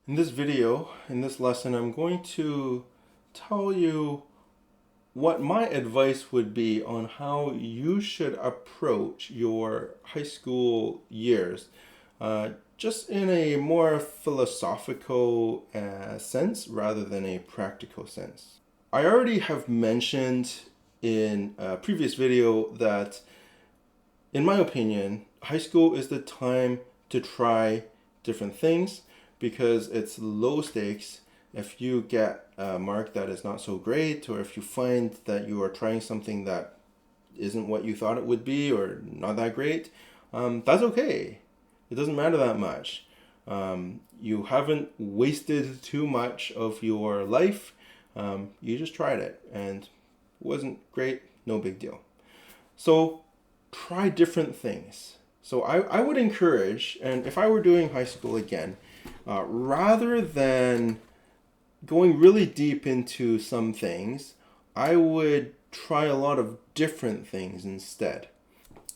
In this video, in this lesson, I'm going to tell you what my advice would be on how you should approach your high school years, just in a more philosophical sense rather than a practical sense. I already have mentioned in a previous video that, in my opinion, high school is the time to try different things because it's low stakes. If you get a mark that is not so great, or if you find that you are trying something that isn't what you thought it would be or not that great, that's okay. It doesn't matter that much. You haven't wasted too much of your life. You just tried it and it wasn't great, no big deal. So try different things. So I would encourage, and if I were doing high school again, rather than going really deep into some things, I would try a lot of different things instead.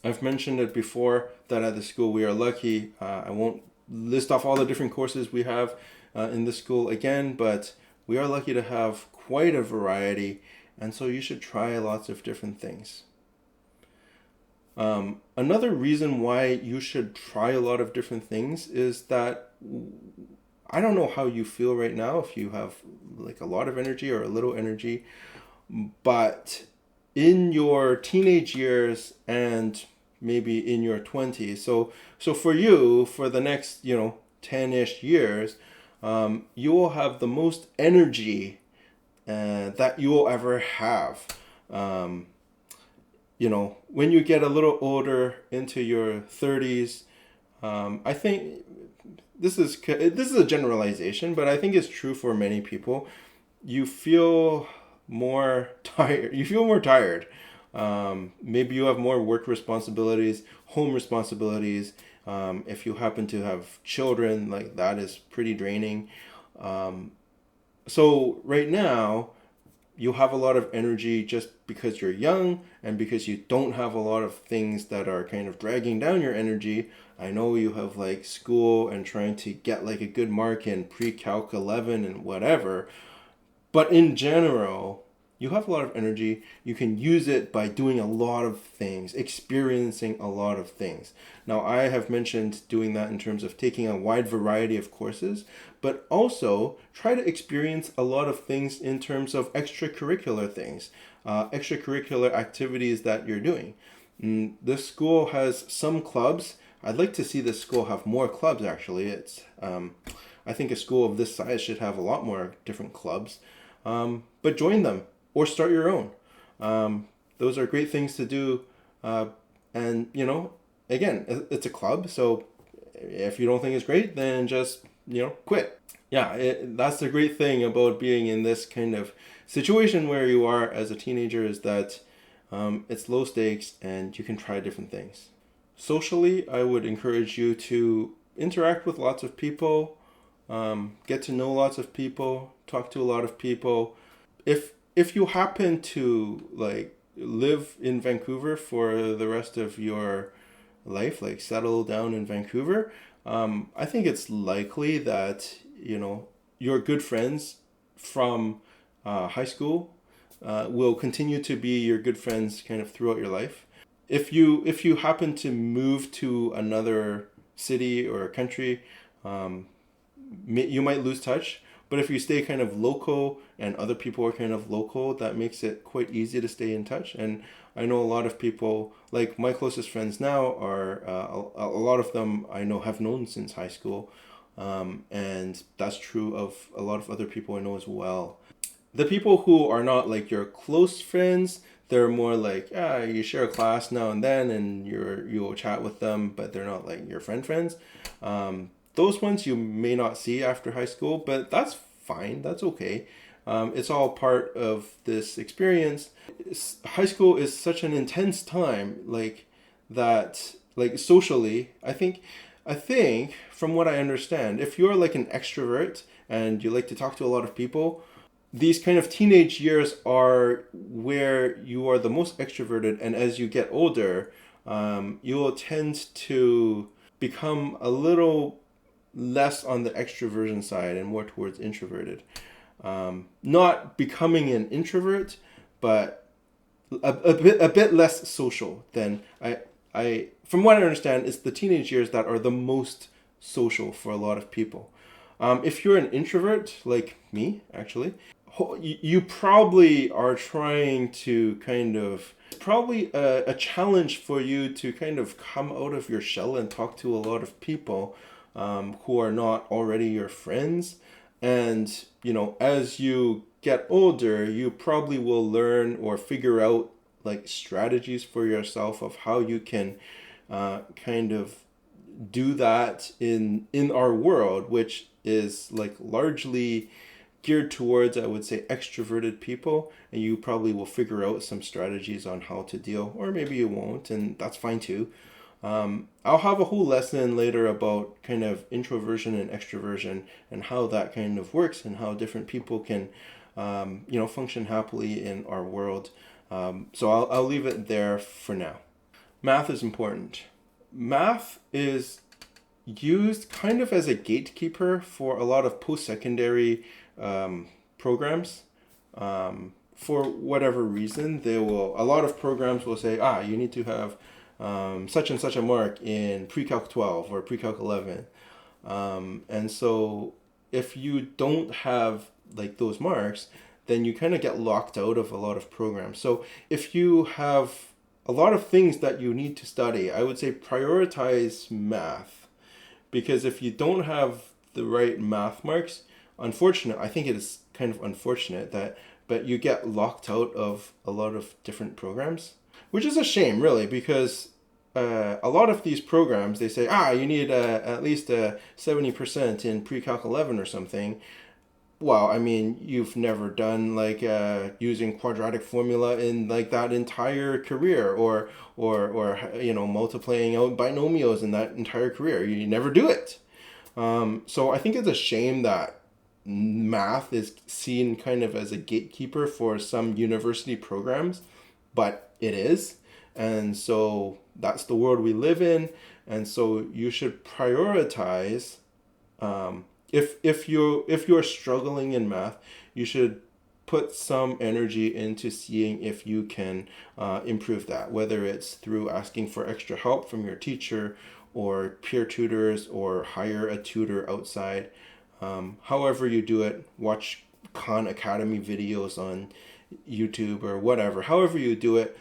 I've mentioned it before that at the school we are lucky. I won't list off all the different courses we have in the school again, but we are lucky to have quite a variety, and so you should try lots of different things. Another reason why you should try a lot of different things is that I don't know how you feel right now, if you have like a lot of energy or a little energy, but in your teenage years and maybe in your 20s, so for you, for the next 10-ish years, you will have the most energy that you will ever have. When you get a little older into your 30s, I think this is a generalization, but I think it's true for many people. You feel more tired. You feel more tired. Maybe you have more work responsibilities, home responsibilities. If you happen to have children, like that is pretty draining. So right now, you have a lot of energy just because you're young and because you don't have a lot of things that are kind of dragging down your energy. I know you have like school and trying to get like a good mark in pre-calc 11 and whatever, but in general, you have a lot of energy. You can use it by doing a lot of things, experiencing a lot of things. Now, I have mentioned doing that in terms of taking a wide variety of courses, but also try to experience a lot of things in terms of extracurricular things, extracurricular activities that you're doing. This school has some clubs. I'd like to see this school have more clubs, actually. I think a school of this size should have a lot more different clubs. But join them or start your own. Those are great things to do. And, again, it's a club. So if you don't think it's great, then just, quit. Yeah, that's the great thing about being in this kind of situation where you are as a teenager, is that it's low stakes and you can try different things. Socially, I would encourage you to interact with lots of people, get to know lots of people, talk to a lot of people. If you happen to like live in Vancouver for the rest of your life, like settle down in Vancouver, I think it's likely that your good friends from high school will continue to be your good friends kind of throughout your life. If you happen to move to another city or a country, you might lose touch. But if you stay kind of local and other people are kind of local, that makes it quite easy to stay in touch. And I know a lot of people, like my closest friends now, are a lot of them I know have known since high school. And that's true of a lot of other people I know as well. The people who are not like your close friends, they're more like, you share a class now and then and you'll chat with them, but they're not like your friends. Those ones you may not see after high school, but that's fine. That's okay. It's all part of this experience. High school is such an intense time, like that, like socially. I think from what I understand, if you're like an extrovert and you like to talk to a lot of people, these kind of teenage years are where you are the most extroverted, and as you get older, you will tend to become a little less on the extroversion side and more towards introverted. Not becoming an introvert, but a bit less social than I from what I understand, it's the teenage years that are the most social for a lot of people. If you're an introvert like me, actually, you probably are trying to kind of probably a challenge for you to kind of come out of your shell and talk to a lot of people who are not already your friends. And as you get older, you probably will learn or figure out like strategies for yourself of how you can kind of do that in our world, which is like largely geared towards, I would say, extroverted people. And you probably will figure out some strategies on how to deal, or maybe you won't, and that's fine too. I'll have a whole lesson later about kind of introversion and extroversion and how that kind of works and how different people can function happily in our world. So I'll leave it there for now. Math is important. Math is used kind of as a gatekeeper for a lot of post-secondary programs. For whatever reason, a lot of programs will say, you need to have such and such a mark in pre-calc 12 or pre-calc 11. And so if you don't have like those marks, then you kind of get locked out of a lot of programs. So if you have a lot of things that you need to study, I would say prioritize math. Because if you don't have the right math marks, I think it is kind of unfortunate but you get locked out of a lot of different programs, which is a shame, really, because a lot of these programs, they say, you need at least 70% in pre-calc 11 or something. Well, I mean, you've never done like using quadratic formula in like that entire career, or multiplying out binomials in that entire career. You never do it. So I think it's a shame that math is seen kind of as a gatekeeper for some university programs, but it is. And so that's the world we live in. And so you should prioritize. If you're struggling in math, you should put some energy into seeing if you can improve that, whether it's through asking for extra help from your teacher or peer tutors or hire a tutor outside. However you do it, watch Khan Academy videos on YouTube or whatever. However you do it,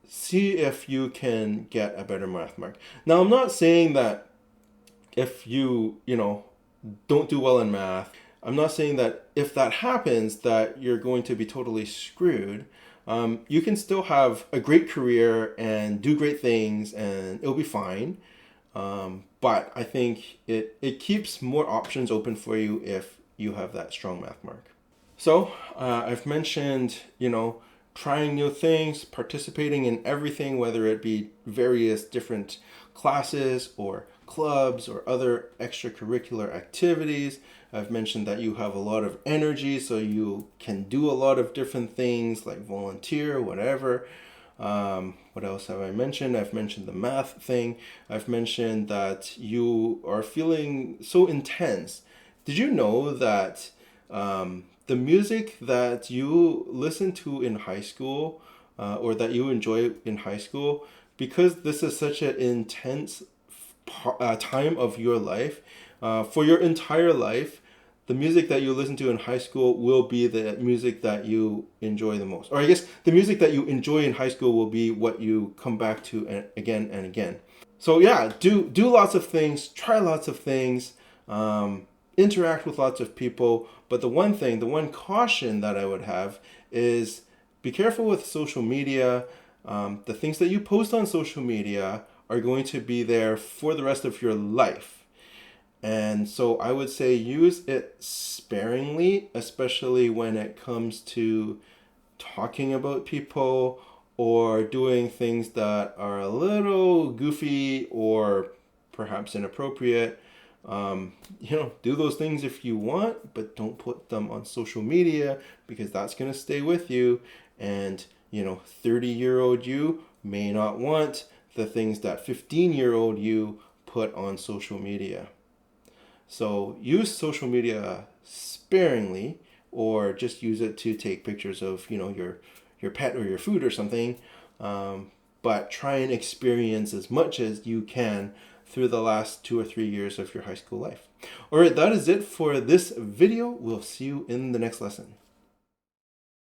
see if you can get a better math mark. Now, I'm not saying that if you don't do well in math, I'm not saying that if that happens that you're going to be totally screwed. You can still have a great career and do great things and it'll be fine. But I think it keeps more options open for you if you have that strong math mark. So I've mentioned, trying new things, participating in everything, whether it be various different classes or clubs or other extracurricular activities. I've mentioned that you have a lot of energy, so you can do a lot of different things like volunteer, whatever. What else have I mentioned? I've mentioned the math thing. I've mentioned that you are feeling so intense. Did you know that the music that you listen to in high school or that you enjoy in high school, because this is such an intense time of your life, for your entire life, the music that you listen to in high school will be the music that you enjoy the most. Or I guess the music that you enjoy in high school will be what you come back to again and again. So yeah, do lots of things, try lots of things, interact with lots of people. But the one caution that I would have is be careful with social media. The things that you post on social media are going to be there for the rest of your life. And so I would say use it sparingly, especially when it comes to talking about people or doing things that are a little goofy or perhaps inappropriate. Do those things if you want, but don't put them on social media because that's going to stay with you. And, 30-year-old you may not want the things that 15-year-old you put on social media. So use social media sparingly, or just use it to take pictures of, your pet or your food or something. But try and experience as much as you can through the last 2 or 3 years of your high school life. All right, that is it for this video. We'll see you in the next lesson.